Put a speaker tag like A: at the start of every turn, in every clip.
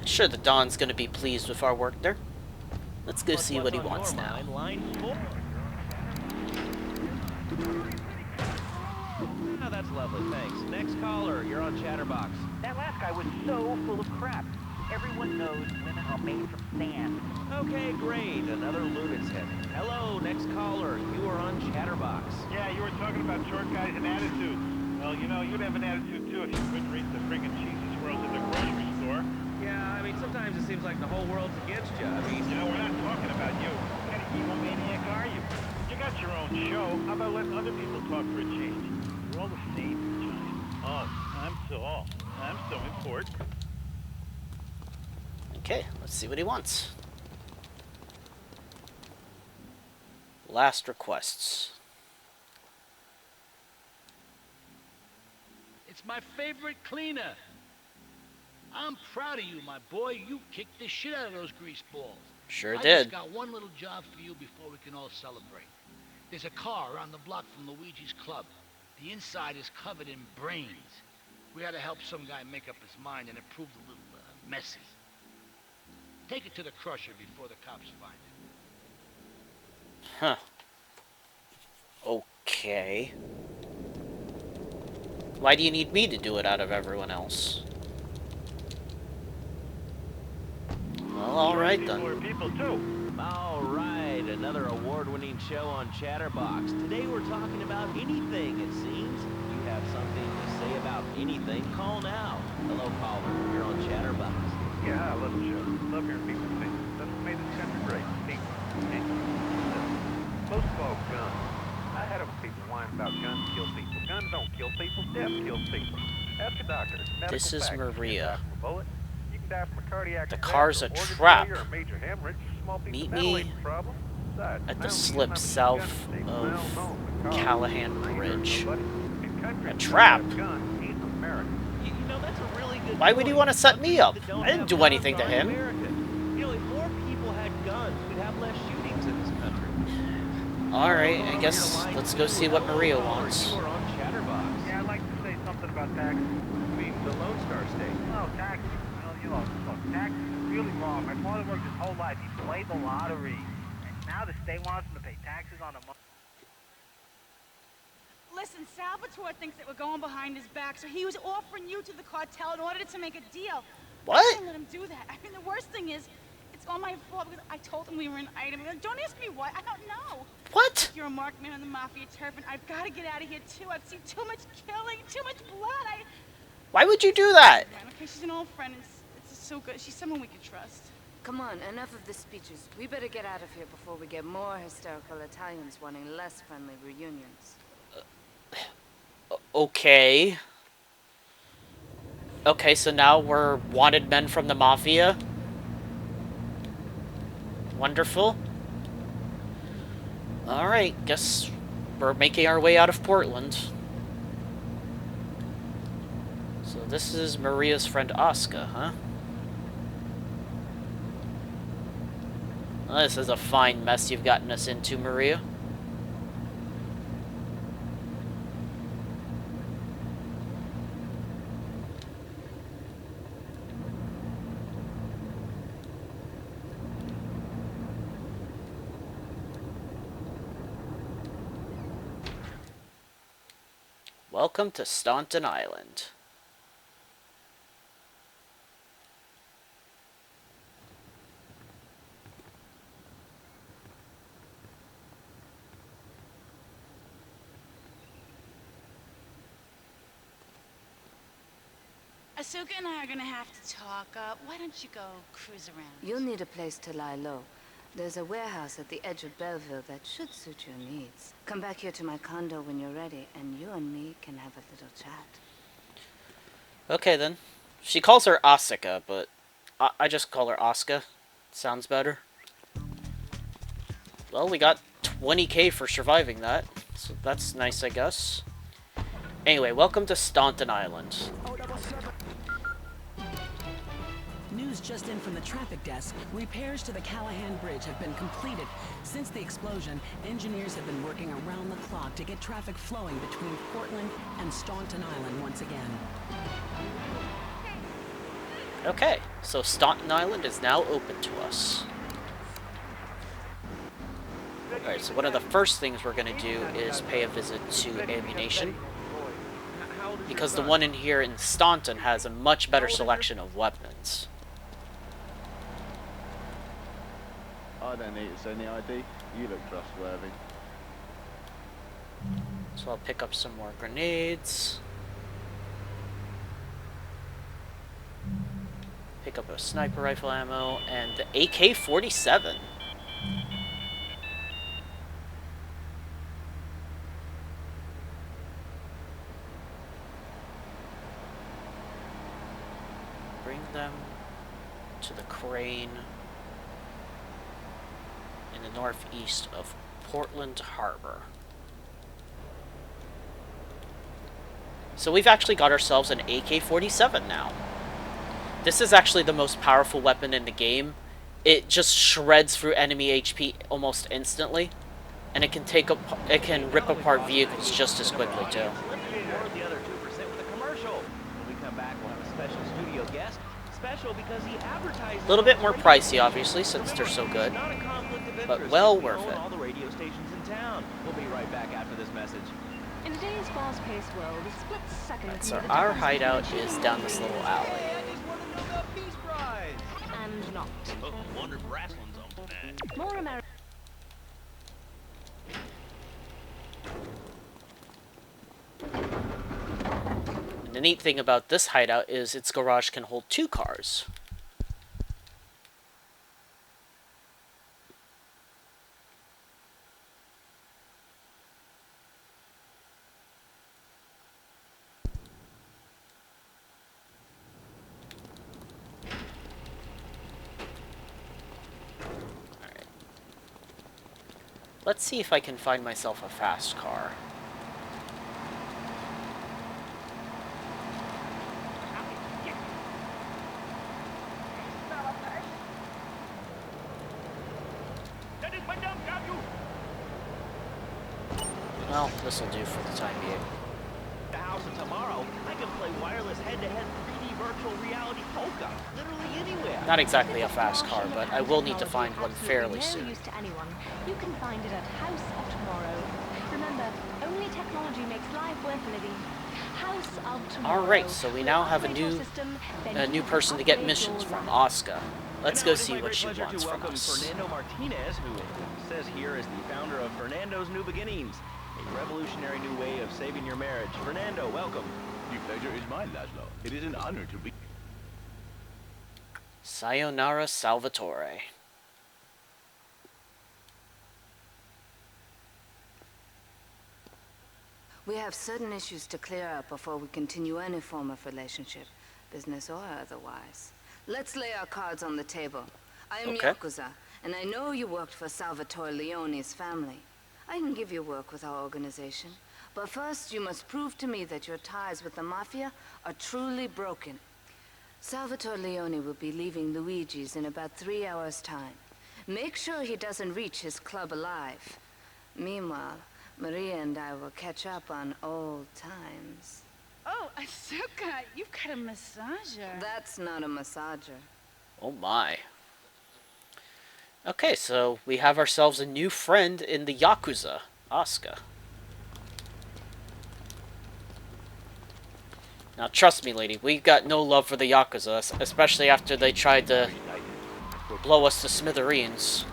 A: Sure, the Don's gonna be pleased with our work there. Let's go see what he wants now.
B: Oh, that's lovely, thanks. Next caller, you're on Chatterbox.
C: That last guy was so full of crap. Everyone knows women are made from sand.
B: Okay, great. Another lunatic. Hello, next caller. You are on Chatterbox.
D: Yeah, you were talking about short guys and attitudes. Well, you know, you'd have an attitude too if you couldn't read the friggin' cheesy swirls at the grocery store.
B: Yeah, I mean, sometimes it seems like the whole world's against you. I mean,
D: You know, we're not talking about you. What kind of egomaniac are you? You got your own show. How about letting other people talk for a change? We're all the same, Johnny. Oh, I'm so important.
A: Okay, let's see what he wants. Last requests.
E: It's my favorite cleaner. I'm proud of you, my boy. You kicked the shit out of those grease balls.
A: Sure
E: I
A: did.
E: just got one little job for you before we can all celebrate. There's a car around the block from Luigi's club. The inside is covered in brains. We had to help some guy make up his mind, and it proved a little messy. Take it to the crusher before the cops find it.
A: Huh. Okay. Why do you need me to do it out of everyone else? Well, alright then.
D: People are people too.
B: all right, another award-winning show on Chatterbox. Today we're talking about anything, it seems. You have something to say about anything, call now. Hello, caller. You're on Chatterbox.
D: Yeah, I love the show. Love hearing people sing. That's what made this country great. Most of all, guns. I had them people whine about guns kill people. Guns don't kill people. Death kills people. Ask a doctor.
A: This is Maria.
D: You can die from a cardiac
A: The
D: arrest
A: car's
D: or
A: a
D: organ
A: trap.
D: failure or major hemorrhage. Small piece
A: Meet
D: of metal
A: me
D: ain't a problem. Besides,
A: at
D: now
A: the
D: you
A: slip
D: can
A: south
D: have a gun
A: of
D: well known because
A: Callahan
D: I ain't hurt
A: Bridge.
D: nobody. In countries
A: A
D: that
A: trap?
D: have guns ain't America.
B: You know, that's a really good
A: Why would he
B: point.
A: want to set me up?
B: Countries that don't
A: I didn't
B: have
A: do
B: guns
A: anything to
B: aren't
A: him.
B: America. You know, if more people had guns, we'd have less shootings in this country.
A: Alright, I guess let's go see what Maria
B: Hello, caller.
A: wants.
B: You are on Chatterbox.
D: Yeah, I'd like to say something about taxes.
B: I mean, the Lone Star State.
D: Oh, taxes. Well, you know, look, taxes is really wrong. My father worked his whole life. He played the lottery. And now the state wants him to pay taxes on the money.
F: Listen, Salvatore thinks that we're going behind his back, so he was offering you to the cartel in order to make a deal.
A: What?
F: I didn't let him do that. I mean, the worst thing is, it's all my fault because I told him we were an item. Don't ask me why. I don't know.
A: What?
F: You're a marked man on the Mafia turf, and I've got to get out of here, too. I've seen too much killing, too much blood.
A: Why would you do that?
F: Okay, she's an old friend. It's so good. She's someone we can trust.
G: Come on, enough of the speeches. We better get out of here before we get more hysterical Italians wanting less friendly reunions.
A: Okay. Okay, so now we're wanted men from the Mafia. Wonderful. Alright, guess we're making our way out of Portland. So this is Maria's friend Asuka, huh? Well, this is a fine mess you've gotten us into, Maria. Welcome to Staunton Island.
F: Asuka and I are gonna have to talk. Why don't you go cruise around?
G: You'll need a place to lie low. There's a warehouse at the edge of Belleville that should suit your needs. Come back here to my condo when you're ready, and you and me can have a little chat.
A: Okay, then. She calls her Asuka, but I just call her Asuka. Sounds better. Well, we got 20k for surviving that, so that's nice, I guess. Anyway, welcome to Staunton Island.
H: News just in from the traffic desk. Repairs to the Callahan Bridge have been completed. Since the explosion, engineers have been working around the clock to get traffic flowing between Portland and Staunton Island once again.
A: Okay, so Staunton Island is now open to us. Alright, so one of the first things we're going to do is pay a visit to AmmuNation, because the one in here in Staunton has a much better selection of weapons.
I: I don't need to send the ID. You look trustworthy.
A: So I'll pick up some more grenades. Pick up a sniper rifle ammo and the AK-47. Bring them to the crane in the northeast of Portland Harbor. So we've actually got ourselves an AK-47 now. This is actually the most powerful weapon in the game. It just shreds through enemy HP almost instantly, and it can rip apart vehicles just as quickly too.
B: The other 2% with a commercial. When we come back, we'll have a special studio guest. Special because he advertises.
A: A little bit more pricey, obviously, since they're so good, but well worth it.
B: All the radio stations in town. We'll be right back after this message.
J: In today's fast-paced world, a split second.
A: So our hideout is down this little alley.
B: I just want to know about Peace Prize.
J: And not.
B: Oh, wondered wrestling's on for that.
J: More American.
A: And the neat thing about this hideout is its garage can hold 2 cars. Let's see if I can find myself a fast car. Well, this'll do for the time being.
B: The house of tomorrow, I can play wireless head-to-head 3D virtual reality polka, literally anywhere.
A: Not exactly a fast car, but I will need to find one fairly soon.
J: Use to anyone. You can find it at House of Tomorrow. Remember, only technology makes life worth living. House of Tomorrow.
A: Alright, so we now have a new person to get missions from, Asuka. Let's go see what she wants from us.
B: Fernando Martinez, who says here is the founder of Fernando's New Beginnings, a revolutionary new way of saving your marriage. Fernando, welcome.
I: The pleasure is mine, Laszlo. It is an honor to be...
A: Sayonara Salvatore.
G: We have certain issues to clear up before we continue any form of relationship, business or otherwise. Let's lay our cards on the table. I am Yakuza, and I know you worked for Salvatore Leone's family. I can give you work with our organization, but first you must prove to me that your ties with the Mafia are truly broken. Salvatore Leone will be leaving Luigi's in about 3 hours' time. Make sure he doesn't reach his club alive. Meanwhile, Maria and I will catch up on old times.
F: Oh, Asuka, you've got a massager.
G: That's not a massager.
A: Oh my. Okay, so we have ourselves a new friend in the Yakuza, Asuka. Now trust me, lady, we've got no love for the Yakuza, especially after they tried to blow us to smithereens.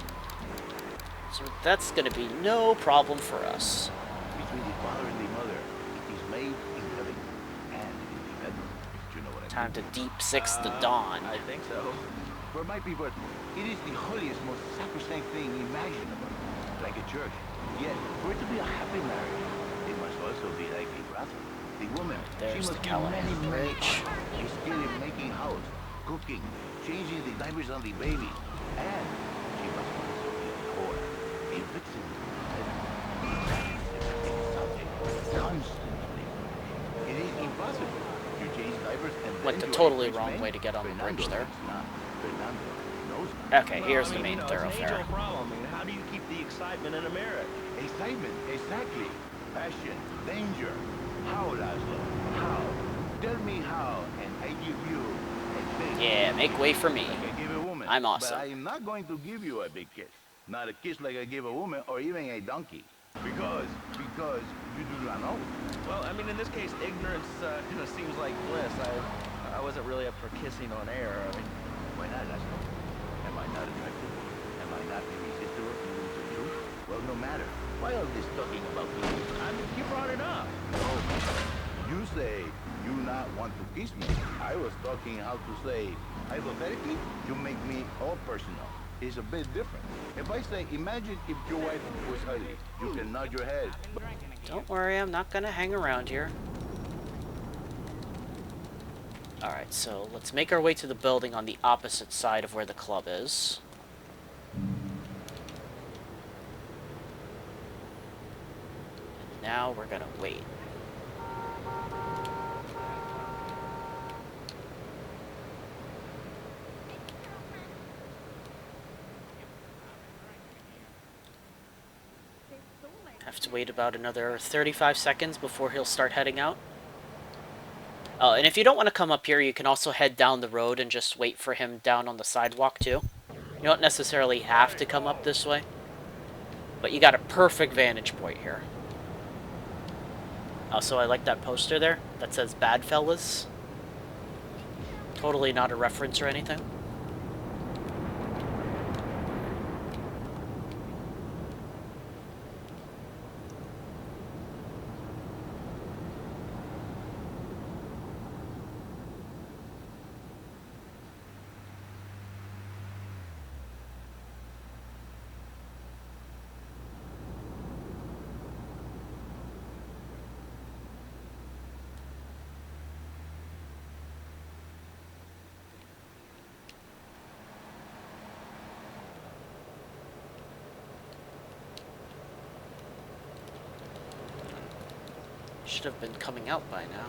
A: So that's gonna be no problem for us.
I: Between the father and the mother, it is made in heaven and in the heaven. Do you know what I mean?
A: Time to deep six the dawn.
B: I think so.
I: For my people, it is the holiest, most sacrosanct thing imaginable. Like a church. Yet, for it to be a happy marriage, it must also be like a brothel. The woman,
A: There's
I: she
A: the
I: must be
A: Catalina
I: many
A: bridge.
I: She's skilled in making house, cooking, changing the diapers on the baby. And she must also be a whore, a vixen. Constantly. It is impossible. You change diapers and
A: Went
I: then
A: the
I: you are
A: totally
I: a
A: wrong
I: man.
A: way to get on the bridge
I: Fernando
A: there.
I: thinks not. Fernando knows not.
A: Okay, here's the main
B: It's an
A: thoroughfare.
B: age-old problem. I mean, how do you keep the excitement in a marriage?
I: Excitement, exactly. Passion, danger. How, Laszlo? How? Tell me how, and I give you a thing.
A: Yeah, make way for me.
I: Like I give a woman.
A: I'm awesome.
I: But I am not going to give you a big kiss. Not a kiss like I give a woman or even a donkey. Because you do not know.
B: Well, I mean, in this case, ignorance kind of seems like bliss. I wasn't really up for kissing on air. I mean,
I: Why not, Asuka? Am I not attractive? Am I not irresistible even to you? Well, no matter. Why all this talking about me?
B: I mean, you brought it up.
I: Oh, you say you not want to kiss me. I was talking how to say, hypothetically, you make me all personal. It's a bit different. If I say, imagine if your wife was ugly, you can nod your head.
A: Don't worry, I'm not gonna hang around here. Alright, so let's make our way to the building on the opposite side of where the club is. And now we're gonna wait. Have to wait about another 35 seconds before he'll start heading out. Oh, and if you don't want to come up here, you can also head down the road and just wait for him down on the sidewalk too. You don't necessarily have to come up this way, but you got a perfect vantage point here. Also, I like that poster there that says "Bad Fellas." Totally not a reference or anything. Should have been coming out by now.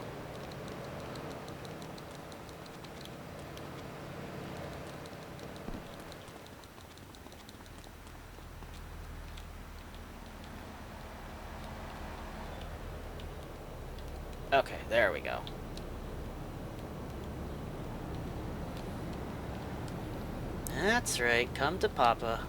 A: Okay, there we go. That's right, come to Papa.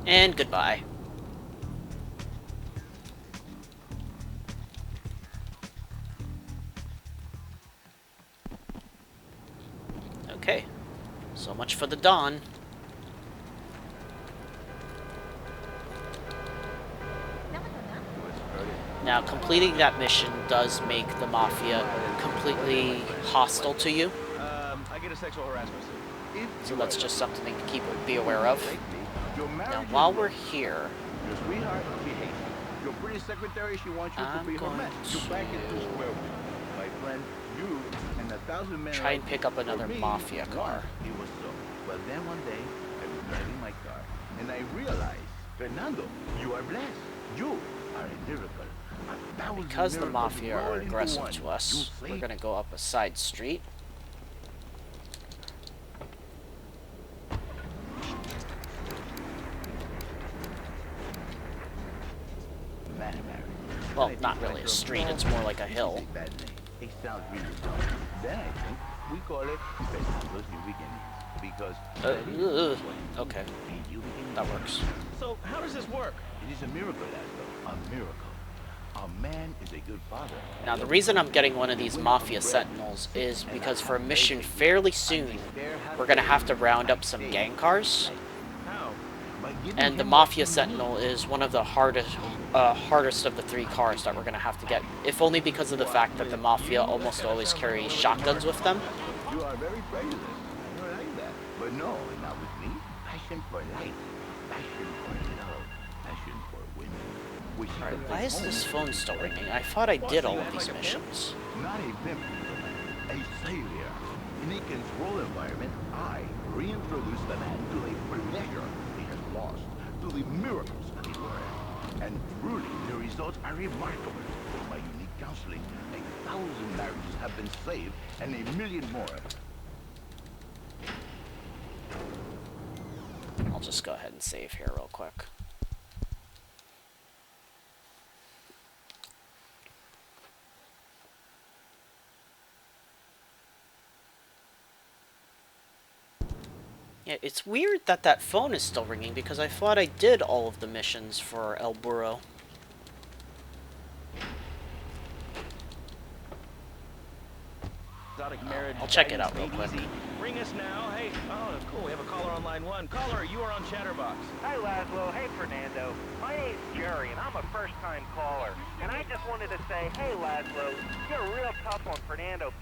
A: And goodbye. Okay, so much for the Don. Now, completing that mission does make the Mafia completely hostile to you.
B: I get a sexual harassment.
A: So that's just something to be aware of. Now, while we're here,
I: Your sweetheart, she hates you. Your pretty secretary, she wants you to be her man. You back into square one. My friend, you and 1,000 men.
A: try and pick up another
I: For me,
A: Mafia car.
I: It was so. But then one day, I was driving my car, and I realized, Fernando, you are blessed. You are a miracle.
A: Because the Mafia are aggressive to us, we're gonna go up a side street. Well, not really a street, it's more like a hill.
I: It sounds really dumb. Then I think we call it Fernando's New Beginnings. Because
A: okay, that works.
B: So, how does this work?
I: it is a miracle, Laszlo. A miracle. A man is a good father.
A: Now, the reason I'm getting one of these Mafia Sentinels is because for a mission fairly soon, we're gonna have to round up some gang cars.
B: How?
A: And the Mafia Sentinel is one of the hardest of the three cars that we're going to have to get, if only because of the fact that the Mafia almost always carry shotguns with them.
I: You are very prejudiced. I don't like that. But no, not with me. Passion for life. Passion for love. Passion for women.
A: Alright, why is this phone still ringing? I thought I did all of these missions.
I: Not a pimp, a savior. In a controlled environment, I reintroduce the man to a pleasure he has lost, to the miracles of the world. And truly, the results are remarkable. With my unique counseling, 1,000 marriages have been saved, and 1 million more.
A: I'll just go ahead and save here real quick. Yeah, it's weird that that phone is still ringing because I thought I did all of the missions for El Burro. I'll check it out real quick.
B: Ring us now. Hey, oh, cool. We have a caller on line 1. Caller, you are on Chatterbox.
C: Hi, Laszlo. Hey, Fernando. My name's Jerry, and I'm a first-time caller. And I just wanted to say, hey, Laszlo, you're real tough on Fernando.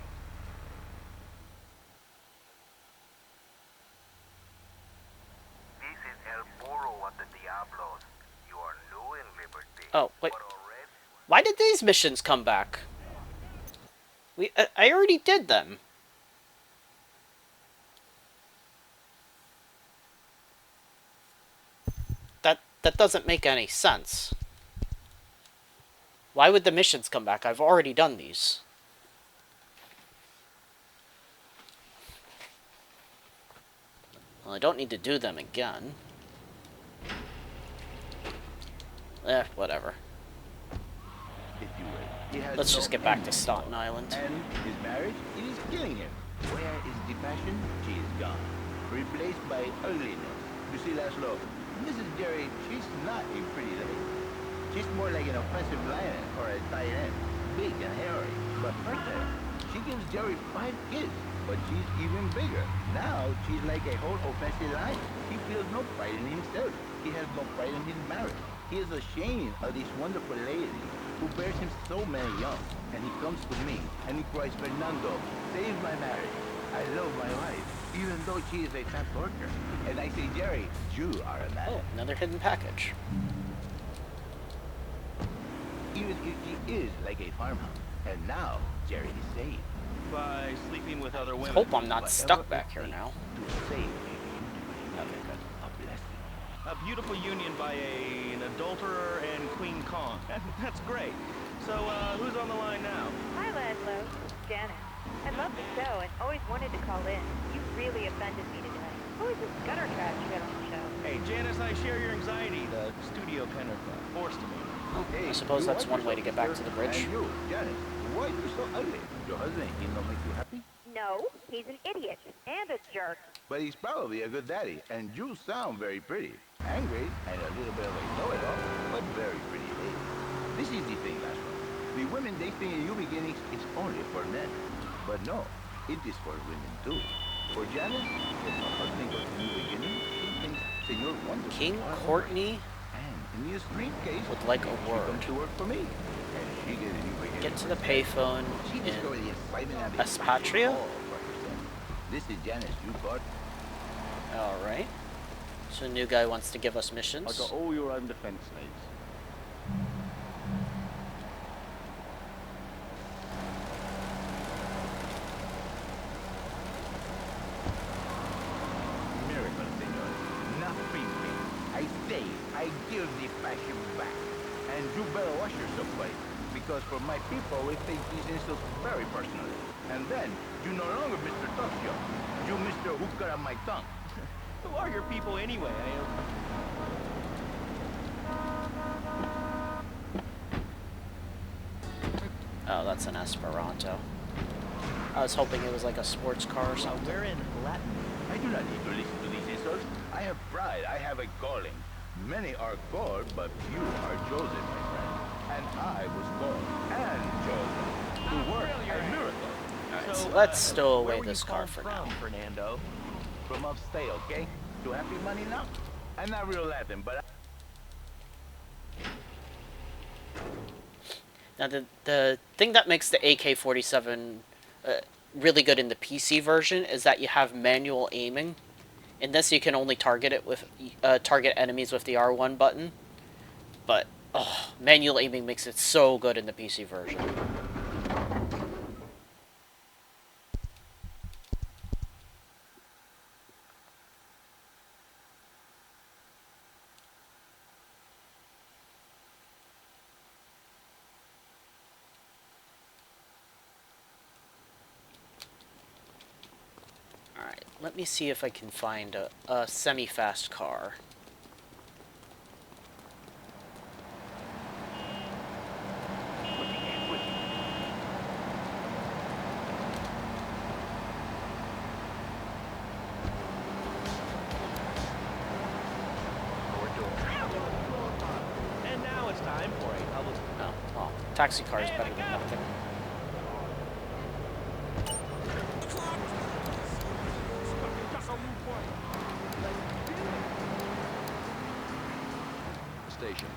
K: This is El Burro of the Diablos. You are new in Liberty.
A: Oh, wait. Why did these missions come back? I already did them. That doesn't make any sense. Why would the missions come back? I've already done these. Well, I don't need to do them again. Whatever. Let's just get back to Staunton Island.
I: And his marriage, it is killing him. Where is the passion? She is gone. Replaced by ugliness. You see, Laszlo, Mrs. Jerry, she's not a pretty lady. She's more like an offensive lion or a tight end. Big and hairy. But right there, she gives Jerry 5 kids. But she's even bigger. Now, she's like a whole offensive lion. He feels no pride in himself. He has no pride in his marriage. He is ashamed of this wonderful lady who bears him so many young. And he comes to me and he cries, Fernando, save my marriage. I love my wife, even though she is a fat worker. And I say, Jerry, you are a man.
A: Oh, another hidden package.
I: Even if she is like a farmhouse. And now, Jerry is saved.
B: By sleeping with other women.
A: Hope I'm not stuck back here now.
I: To save a
A: Okay, good.
I: blessing.
B: A beautiful union by an adulterer and Queen Kong. That's great. So, who's on the line now?
L: Hi, Laszlo. It's Janice. I love the show and always wanted to call in. You really offended me today. Who is this gutter trash you got on the show?
B: Hey, Janice, I share your anxiety. The studio kind of forced me.
I: Hey,
A: I suppose
I: you
A: that's
I: like
A: one way to get back to the bridge.
I: And you, Janice, why are you so ugly? Your husband, he don't make you happy?
L: No, he's an idiot and a jerk.
I: But he's probably a good daddy, and you sound very pretty. Angry, and a little bit of a know-it-all, but very pretty lady. This is the thing, last one. The women they think in new beginnings is only for men. But no, it is for women too. For Janice, if her husband goes to new beginnings, she thinks Senor wants
A: King Courtney
I: and in the extreme case,
A: would like a
I: she
A: word.
I: comes to work for me. And she gets a new beginning.
A: Get to the payphone
I: She
A: in
I: discovered the excitement of it
A: Espatria.
I: all for herself. This is Janice, you got.
A: Alright. So the new guy wants to give us missions.
M: I got all your own defense needs.
I: Miracle, senor. Nothing. I say, I give the passion back. And you better watch yourself, buddy. Because for my people, we take these insults very personally. And then, you no longer Mr. Tough Show. You Mr. Who cut out my tongue.
B: Who are your people anyway?
A: Oh, that's an Esperanto. I was hoping it was like a sports car or something.
B: We're in Latin.
I: I do not need to listen to these insults. I have pride. I have a calling. Many are called, but few are chosen, my friend. And I was called and chosen to work a miracle.
A: Alright,
B: So,
A: so let's stow
B: where
A: away
B: were you
A: this car
B: called
A: for
B: from,
A: now.
B: Fernando?
I: From upstate, okay? To happy money now? I'm not real Latin, but
A: Now, the thing that makes the AK-47 really good in the PC version is that you have manual aiming. In this, you can only target it with target enemies with the R1 button. But manual aiming makes it so good in the PC version. Alright. Alright, let me see if I can find a semi-fast car.
B: And now it's time for a public...
A: Oh, well, taxi car is better than nothing.
I: Station.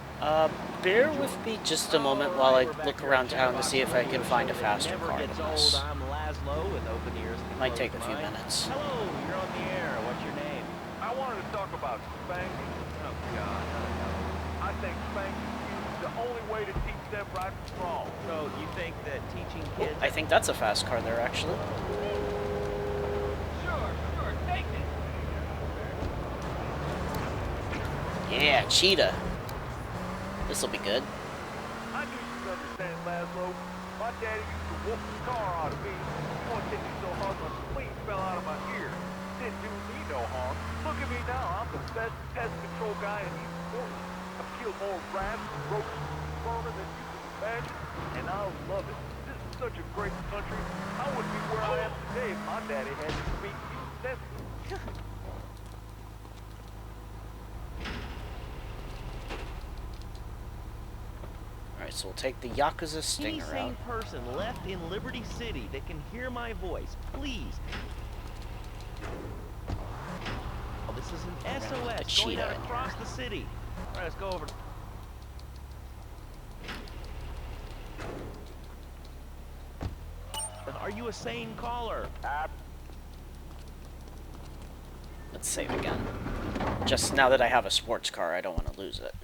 A: Bear with me just a moment while I look around town to see if I can find a faster car than this.
B: I'm Laszlo with open ears.
A: Might take a few minutes.
B: Hello, you're on the air. What's your name?
C: I wanted to talk about Spank.
B: Oh, God.
C: I think Spank is the only way to teach them right from wrong.
B: So you think that teaching kids...
A: I think that's a fast car there, actually.
C: Sure, take it.
A: Yeah, cheetah. This'll be good.
C: I knew you could understand, Laszlo. My daddy used to whoop the car out of me. You want to take me so hard my spleen fell out of my ear. Didn't do me no harm. Look at me now. I'm the best pest control guy in East Portland. I've killed more rats, roaches, vermin than you can imagine, and I love it. This is such a great country. I wouldn't be where I am today if my daddy hadn't beat you senseless.
A: Alright, so we'll take the Yakuza Stinger
B: Any sane
A: out.
B: person left in Liberty City that can hear my voice, please. Oh, this is an SOS going out across the city. All right, let's go over. Are you a sane caller?
A: Let's save again. Just now that I have a sports car, I don't want to lose it.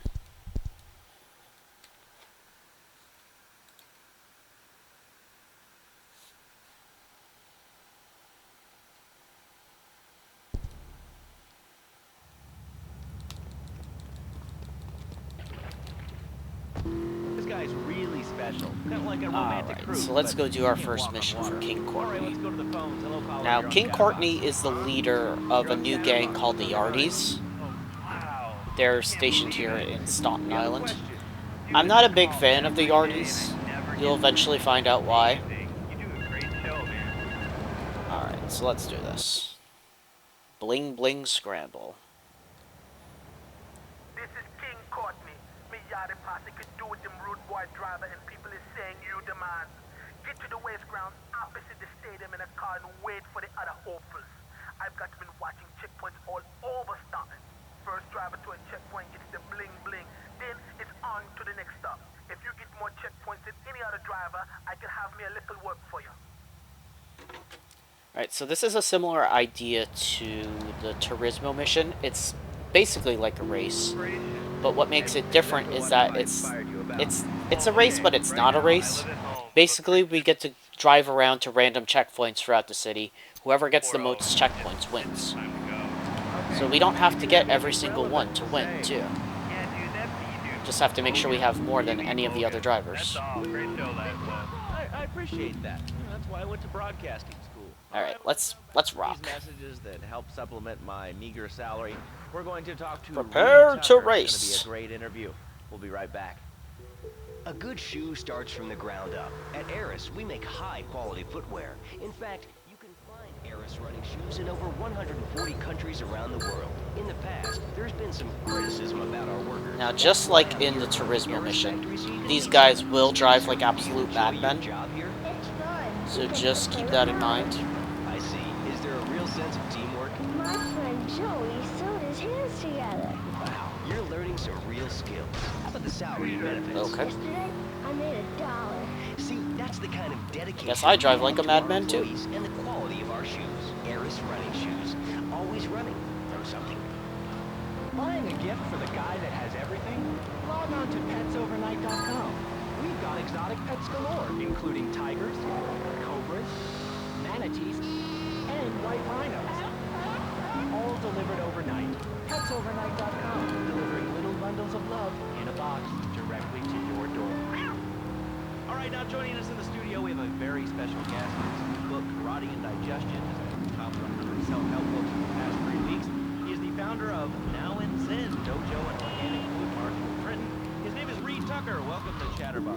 B: This guy's really special. Kind of like a romantic cruise.
A: So let's go do our first mission for King Courtney.
B: All right, let's go to the phones. Hello, caller.
A: Now,
B: You're on
A: King
B: Chatterbox.
A: Courtney is the leader of a new gang called the Yardies. They're stationed here in Staunton Island. I'm not a big fan of the Yardies. You'll eventually find out why. Alright, so let's do this. Bling-Bling Scramble.
K: This is King Courtney. Me Yardy posse could do with them rude boy driver and people is saying you demand. Get to the waste ground opposite the stadium in a car and wait for the other hopefuls. I've got been watching checkpoints all over Staunton. First driver to a checkpoint gets the bling-bling. Then it's on to the next stop. If you get more checkpoints than any other driver, I can have me a little work for you.
A: Alright, so this is a similar idea to the Turismo mission. It's basically like a race, but what makes it different is that it's a race, but it's not a race. Basically, we get to drive around to random checkpoints throughout the city. Whoever gets the most checkpoints wins. So we don't have to get every single one to win, too. Just have to make sure we have more than any of the other drivers.
B: I appreciate that. That's why I went to broadcasting school.
A: Alright, let's rock.
B: These messages that help supplement my meager salary. We're going to talk to
A: Prepare
B: Reed
A: to
B: Tucker.
A: race.
B: It's going to be a great interview. We'll be right back.
N: A good shoe starts from the ground up. At Eris, we make high-quality footwear. In fact, you can find Eris running shoes in over 140 countries around the world. In the past, there's been some criticism about our workers.
A: Now, just like in the Turismo mission, these guys will drive like absolute madmen. So just keep that in mind.
N: I see. Is there a real sense of teamwork?
O: My friend Joey sewed his hands together.
N: Wow, you're learning some real skills. How about the salary and benefits?
A: Okay.
O: Yesterday, I made $1.
N: See, that's the kind of dedication.
A: Guess I drive like a madman too.
N: And the quality of our shoes. Eris running shoes. Always running from something.
P: Buying a gift for the guy that has everything? Log on to petsovernight.com. We've got exotic pets galore, including tigers, cobras, manatees, and white rhinos. All delivered overnight. Petsovernight.com, delivering little bundles of love in a box directly to your door.
B: All right, now joining us in the studio, we have a very special guest. His new book, Karate and Digestion, is a top 100 self-help Tucker, welcome to Chatterbox.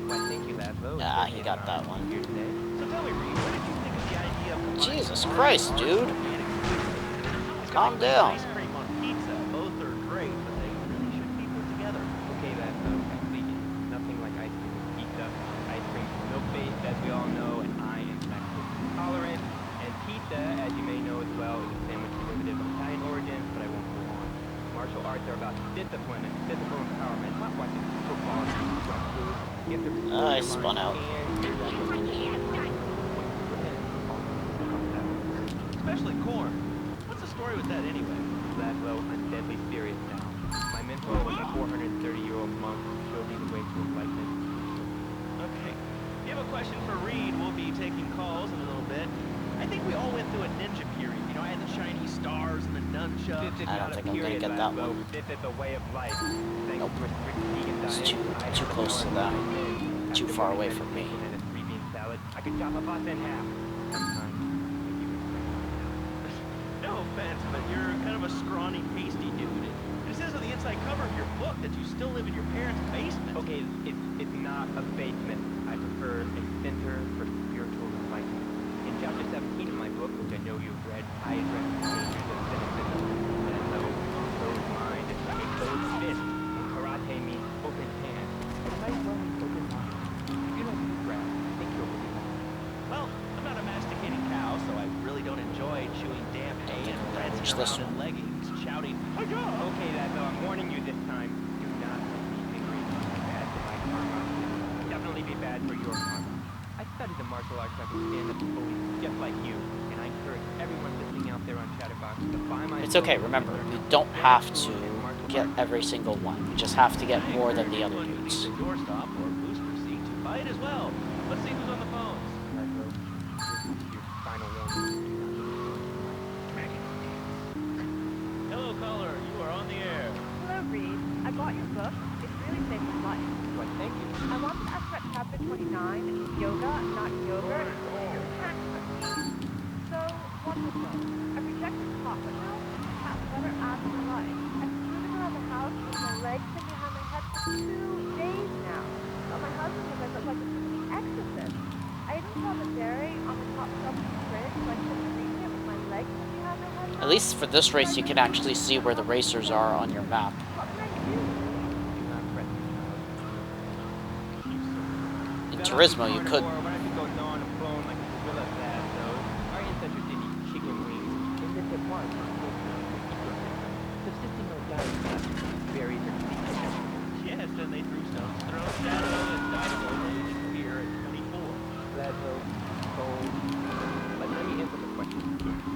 Q: Why, thank you, Laszlo.
A: Nah, he got that one.
Q: Here today.
B: So tell me, Reed, what did you think of the idea of
A: Jesus Christ, dude. Calm down.
B: Ice cream on pizza? Both are great, but they really shouldn't be put together.
Q: Okay, Laszlo, I'm speaking. Nothing like ice cream with pizza. Ice cream is milk-based, as we all know, and I am lactose intolerant. And pizza, as you may know as well, is a sandwich derivative of Italian origin, but I won't go on. Martial arts are about discipline and physical empowerment, not watching football and junk food. You have to
A: I spun out.
B: Especially corn. What's the story with that anyway?
Q: Laszlo, I'm deadly serious now. My mentor was a 430-year-old monk who showed me the way to enlightenment.
B: Okay. If you have a question for Reed, we'll be taking calls in a little bit. I think we all went through a ninja period. You know, I had the shiny stars and the nunchucks.
A: I don't think I'm gonna get that one.
Q: This is the way of life.
A: Nope. It's too close to that. Too far away from me.
Q: I could chop a bus in half. Sometimes.
B: No offense, but you're kind of a scrawny, pasty dude. It says on the inside cover of your book that you still live in your parents' basement.
Q: Okay, it's not a basement. I prefer a center for spiritual enlightenment. In chapter 17 of my book, which I know you've read, I address the dangers of cynicism. And though closed mind is like a closed fist, and karate means open hand. But life well means open mind. If you don't do grab, I think you'll really mind.
B: Well, I'm not a masticating cow, so I really don't enjoy chewing damp hay and rancid around in leggings, shouting, "Hi-ya!"
Q: Okay, Laszlo, I'm warning you this time. Do not be angry. Bad for my karma. Definitely be bad for your karma. I studied the martial arts to understand the police just like you, and I encourage everyone listening out there on Chatterbox to buy my
A: It's okay, remember, we don't have to get every single one. We just have to get more than the other dudes.
B: Doorstop or booster seat to buy it as well. Let's see who's on the phones.
Q: Laszlo, this is your final warning.
B: Hello, caller. You are on the air.
L: Hello, Reed. I bought your book. It's really saved my life.
Q: Why, thank you.
L: I wanted to ask about chapter 29, yoga, not yogurt. So, wonderful. I rejected chocolate milk. I have better abs in life. I've driven around the house with my legs pinned behind my head for 2 days now. But my husband says I look like a freaking exorcist. I even saw the dairy on the top shelf of the fridge, so I couldn't reach it with my legs pinned behind my head.
A: At least for this race, you can actually see where the racers are on your map. In Turismo, you could.
B: Yes, and they threw stones, thrown shadow, and died of old age and fear at 24.
Q: Laszlo, cold. But let me answer the question.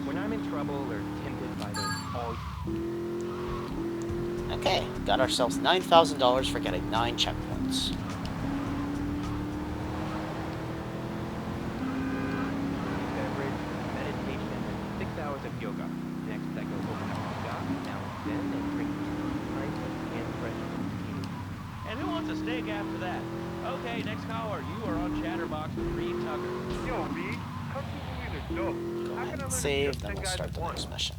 Q: When I'm in trouble or tempted by those all...
A: Okay, got ourselves $9,000 for getting 9 checkpoints.
Q: Beverage, meditation, and 6 hours of yoga. Next, I go open up the shop, now and then, and drink nice and fresh tea.
B: And who wants a steak after that? Okay, next caller. You are on Chatterbox with Reed Tucker.
C: Yo, Reed, come to me in the dope.
A: Go ahead and save, then we'll start the next mission.